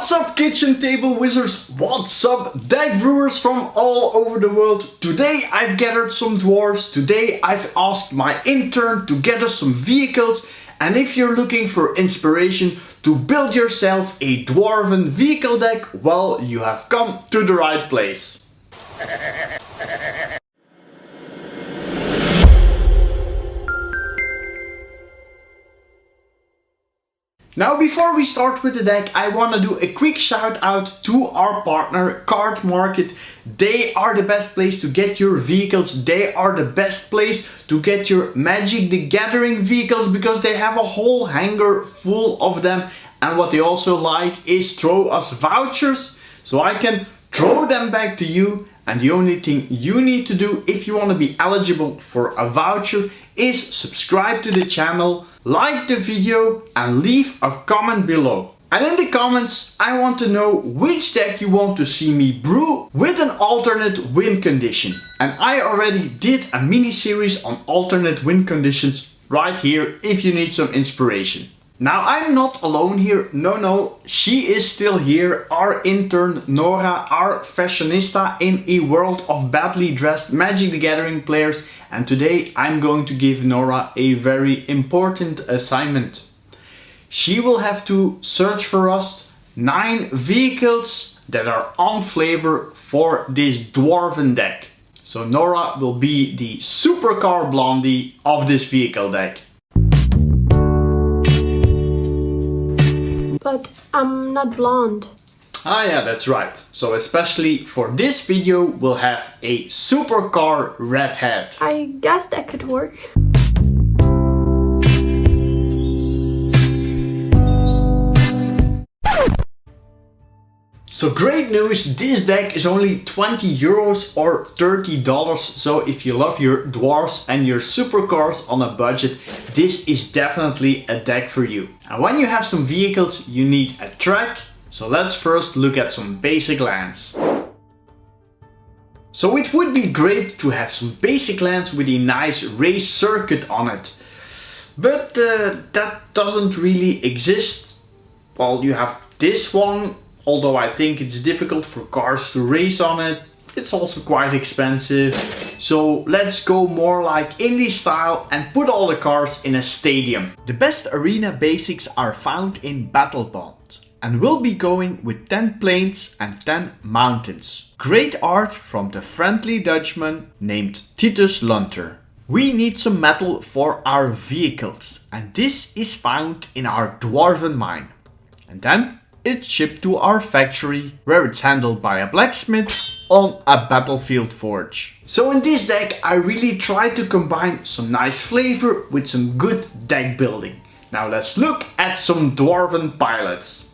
What's up, kitchen table wizards? What's up, deck brewers from all over the world? Today I've gathered some dwarves. Today I've asked my intern to get us some vehicles. And if you're looking for inspiration to build yourself a dwarven vehicle deck, well, you have come to the right place. Now, before we start with the deck, I want to do a quick shout out to our partner cardmarket. They are the best place to get your vehicles. They are the best place to get your Magic the Gathering vehicles because they have a whole hanger full of them. And what they also like is throw us vouchers so I can throw them back to you. And the only thing you need to do if you want to be eligible for a voucher is subscribe to the channel, like the video and leave a comment below. And in the comments I want to know which deck you want to see me brew with an alternate win condition. And I already did a mini series on alternate win conditions right here if you need some inspiration. Now, I'm not alone here, no, she is still here, our intern Nora, our fashionista in a world of badly dressed Magic the Gathering players, and today I'm going to give Nora a very important assignment. She will have to search for us 9 vehicles that are on flavor for this dwarven deck. So Nora will be the supercar blondie of this vehicle deck. But I'm not blonde. Ah yeah, that's right. So especially for this video we'll have a supercar redhead. I guess that could work. So great news, this deck is only 20 euros or $30. So if you love your dwarves and your supercars on a budget, this is definitely a deck for you. And when you have some vehicles, you need a track. So let's first look at some basic lands. So it would be great to have some basic lands with a nice race circuit on it. But that doesn't really exist. Well, you have this one. Although I think it's difficult for cars to race on it, it's also quite expensive. So let's go more like indie style and put all the cars in a stadium. The best arena basics are found in Battle Bond. And we'll be going with 10 plains and 10 mountains. Great art from the friendly Dutchman named Titus Lunter. We need some metal for our vehicles. And this is found in our Dwarven Mine. And then it's shipped to our factory, where it's handled by a blacksmith on a battlefield forge. So in this deck I really tried to combine some nice flavor with some good deck building. Now let's look at some dwarven pilots.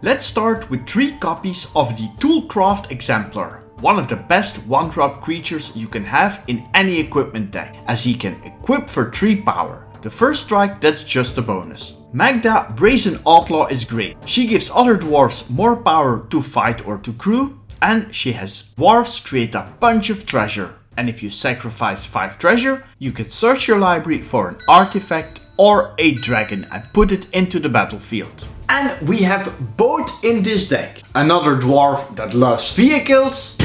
Let's start with 3 copies of the Toolcraft Exemplar. One of the best 1-drop creatures you can have in any equipment deck, as he can equip for 3 power. The first strike, that's just a bonus. Magda Brazen Outlaw is great. She gives other dwarves more power to fight or to crew, and she has dwarves create a bunch of treasure. And if you sacrifice 5 treasure, you can search your library for an artifact or a dragon and put it into the battlefield. And we have both in this deck. Another dwarf that loves vehicles.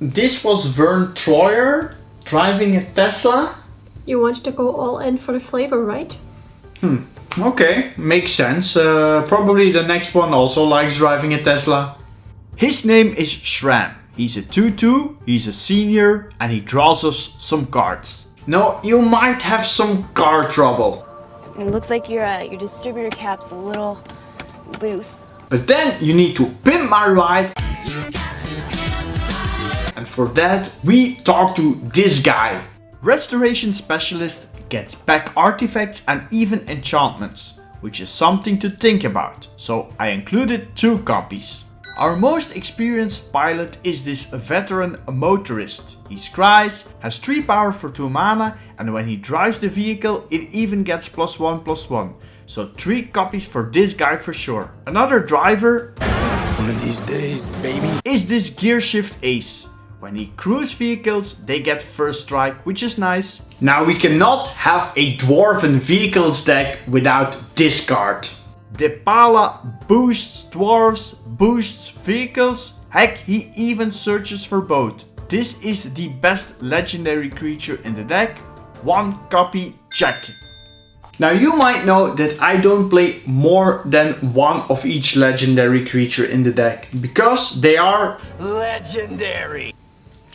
This was Vern Troyer driving a Tesla. You wanted to go all in for the flavor, right? Okay, makes sense. Probably the next one also likes driving a Tesla. His name is Sram. He's a 2/2, he's a senior, and he draws us some cards. No, you might have some card trouble. It looks like your distributor cap's a little loose. But then you need to pimp my ride. And for that we talk to this guy. Restoration Specialist gets back artifacts and even enchantments, which is something to think about. So I included 2 copies. Our most experienced pilot is this veteran motorist. He scries, has 3 power for 2 mana, and when he drives the vehicle it even gets +1/+1. So 3 copies for this guy for sure. Another driver one of these days, baby, is this Gearshift Ace. When he crews vehicles, they get first strike, which is nice. Now we cannot have a Dwarven vehicles deck without this card. Depala boosts dwarves, boosts vehicles. Heck, he even searches for both. This is the best legendary creature in the deck. 1 copy, check. Now you might know that I don't play more than one of each legendary creature in the deck, because they are legendary.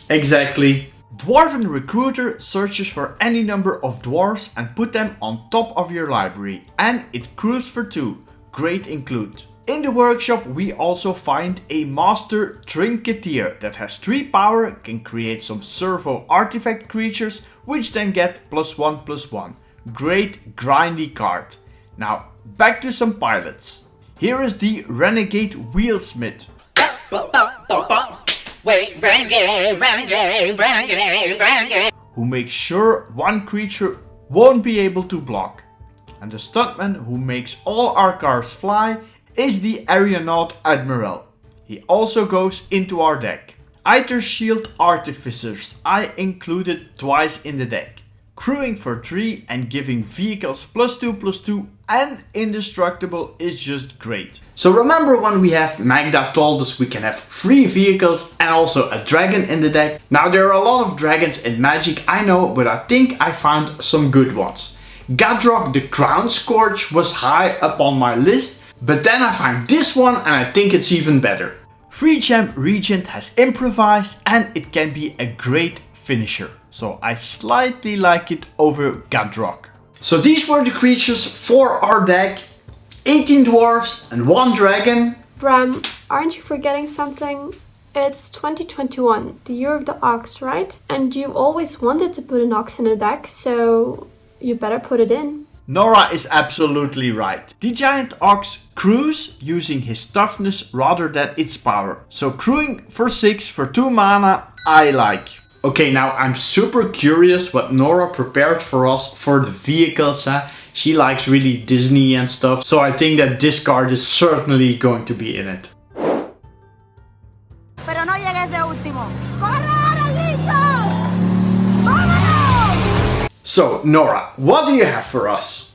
Exactly. Dwarven Recruiter searches for any number of dwarves and put them on top of your library, and it crews for 2. Great include. In the workshop we also find a Master Trinketeer that has 3 power, can create some servo artifact creatures which then get +1/+1. Great grindy card. Now back to some pilots. Here is the Renegade Wheelsmith. Who makes sure one creature won't be able to block. And the stuntman who makes all our cars fly is the Aeronaut Admiral. He also goes into our deck. Aether Shield Artificers I included twice in the deck. Crewing for 3 and giving vehicles +2/+2 and indestructible is just great. So remember when we have Magda told us we can have 3 vehicles and also a dragon in the deck. Now there are a lot of dragons in Magic, I know, but I think I found some good ones. Gadrock the Crown Scourge was high up on my list, but then I found this one and I think it's even better. 3 gem Regent has improvised and it can be a great finisher. So I slightly like it over Gadrock. So these were the creatures for our deck. 18 dwarves and 1 dragon. Bram, aren't you forgetting something? It's 2021, the year of the ox, right? And you've always wanted to put an ox in a deck, so you better put it in. Nora is absolutely right. The giant ox crews using his toughness rather than its power. So crewing for 6 for 2 mana, I like. Okay, now I'm super curious what Nora prepared for us for the vehicles. She likes really Disney and stuff, so I think that this card is certainly going to be in it. Pero no llegues de último. ¡Corran, listos! ¡Vámonos! So Nora, what do you have for us?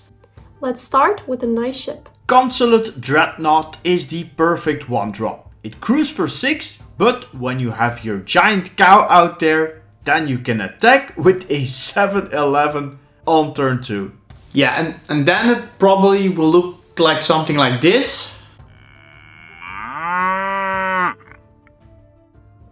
Let's start with a nice ship. Consulate Dreadnought is the perfect 1-drop. It crews for 6, but when you have your giant cow out there, then you can attack with a 7/11 on turn 2. Yeah, and then it probably will look like something like this.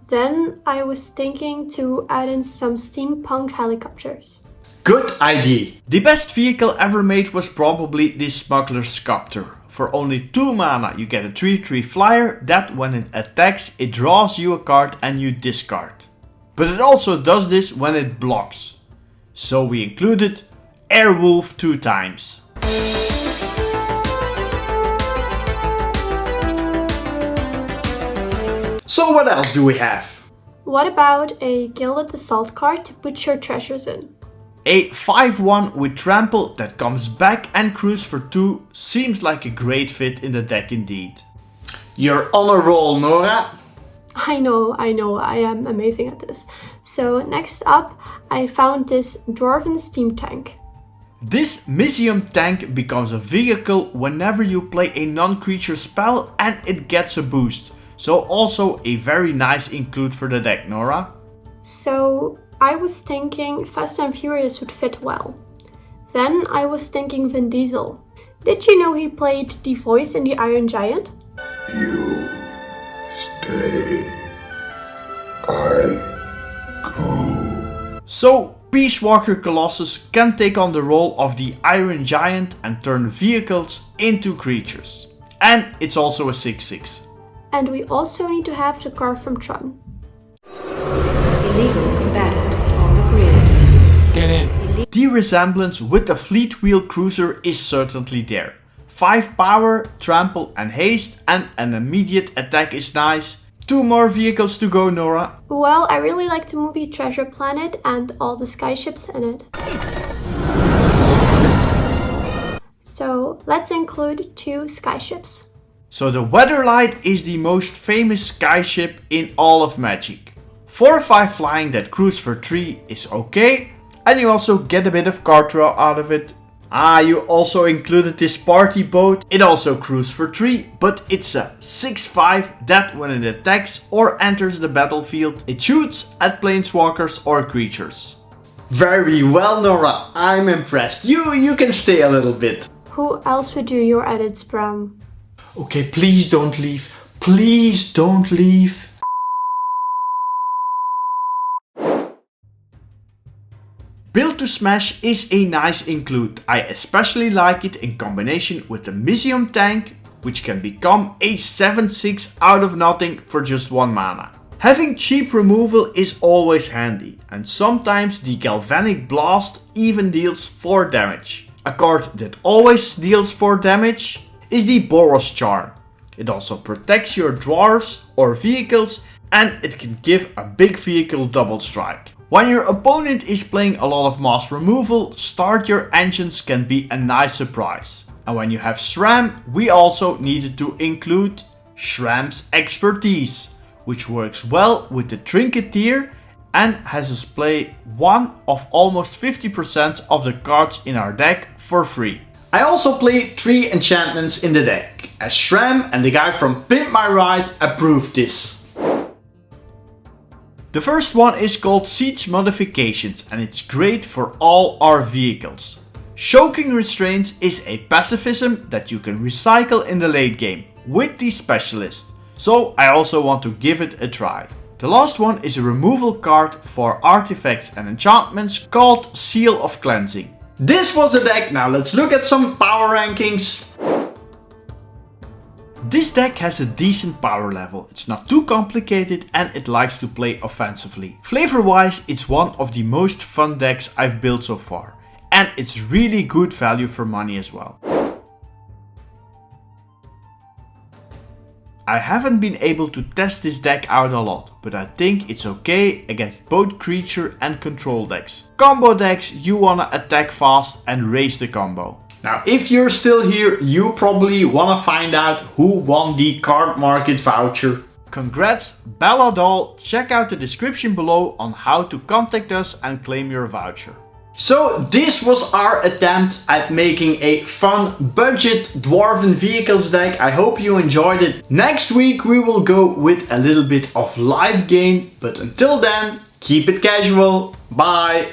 Then I was thinking to add in some steampunk helicopters. Good idea. The best vehicle ever made was probably the Smuggler's Copter. For only 2 mana you get a 3/3 flyer that when it attacks it draws you a card and you discard. But it also does this when it blocks. So we included Airwolf 2 times. So what else do we have? What about a Gilded Assault card to put your treasures in? A 5/1 with trample that comes back and crews for 2 seems like a great fit in the deck indeed. You're on a roll, Nora. I know, I am amazing at this. So next up, I found this Dwarven Steam Tank. This Misium tank becomes a vehicle whenever you play a non-creature spell and it gets a boost. So also a very nice include for the deck, Nora. So I was thinking Fast and Furious would fit well. Then I was thinking Vin Diesel. Did you know he played the voice in the Iron Giant? You stay. I go. So Peace Walker Colossus can take on the role of the Iron Giant and turn vehicles into creatures. And it's also a 6/6. And we also need to have the car from Tron. Illegal combatant on the grid. Get in. The resemblance with the Fleet Wheel Cruiser is certainly there. 5 power, trample and haste, and an immediate attack is nice. 2 more vehicles to go, Nora. Well, I really like the movie Treasure Planet and all the skyships in it. So let's include 2 skyships. So the Weatherlight is the most famous skyship in all of Magic. 4 or 5 flying that cruise for 3 is okay. And you also get a bit of card draw out of it. You also included this party boat. It also cruises for 3, but it's a 6/5 that when it attacks or enters the battlefield, it shoots at planeswalkers or creatures. Very well, Nora. I'm impressed. You can stay a little bit. Who else would do your edits, Sram? Okay, please don't leave. Please don't leave. Build to Smash is a nice include. I especially like it in combination with the Mishra tank, which can become a 7/6 out of nothing for just 1 mana. Having cheap removal is always handy, and sometimes the Galvanic Blast even deals 4 damage. A card that always deals 4 damage is the Boros Charm. It also protects your dwarves or vehicles, and it can give a big vehicle double strike. When your opponent is playing a lot of mass removal, start your engines can be a nice surprise. And when you have Sram, we also needed to include Shram's Expertise, which works well with the Trinketeer and has us play one of almost 50% of the cards in our deck for free. I also play 3 enchantments in the deck, as Sram and the guy from Pimp My Ride approved this. The first one is called Siege Modifications, and it's great for all our vehicles. Choking Restraints is a pacifism that you can recycle in the late game with the specialist, so I also want to give it a try. The last one is a removal card for artifacts and enchantments called Seal of Cleansing. This was the deck. Now let's look at some power rankings. This deck has a decent power level, it's not too complicated and it likes to play offensively. Flavor wise, it's one of the most fun decks I've built so far. And it's really good value for money as well. I haven't been able to test this deck out a lot, but I think it's okay against both creature and control decks. Combo decks, you wanna attack fast and raise the combo. Now, if you're still here, you probably wanna find out who won the card market voucher. Congrats, Balladol. Check out the description below on how to contact us and claim your voucher. So this was our attempt at making a fun budget Dwarven Vehicles deck. I hope you enjoyed it. Next week we will go with a little bit of live gain, but until then, keep it casual. Bye!